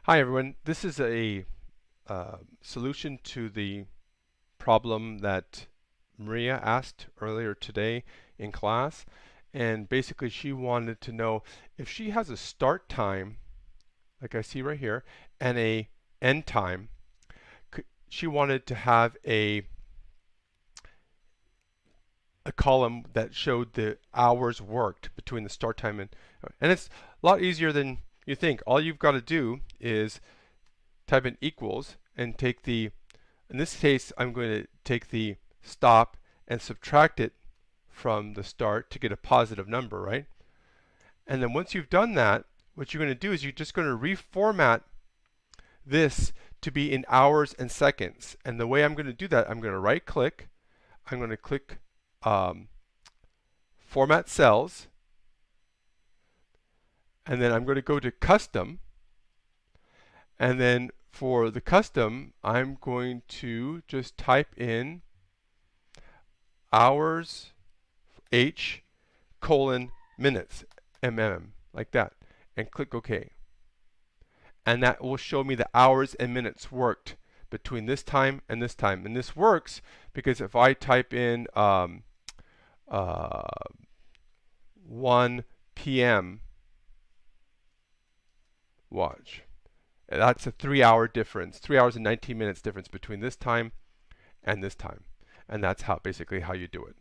Hi everyone, this is a solution to the problem that Maria asked earlier today in class. And basically she wanted to know if she has a start time, like I see right here, and a end time. She wanted to have a column that showed the hours worked between the start time and it's a lot easier than you think. All you've got to do is type in equals and take in this case, I'm going to take the stop and subtract it from the start to get a positive number, right? And then once you've done that, what you're going to do is you're just going to reformat this to be in hours and seconds. And the way I'm going to do that, I'm going to right click, I'm going to click Format Cells, and then I'm going to go to Custom, and then for the custom, I'm going to just type in hours H colon minutes like that, and click OK. And that will show me the hours and minutes worked between this time and this time. And this works because if I type in 1 p.m. watch, that's a 3-hour difference, 3 hours and 19 minutes difference between this time and this time. And that's basically how you do it.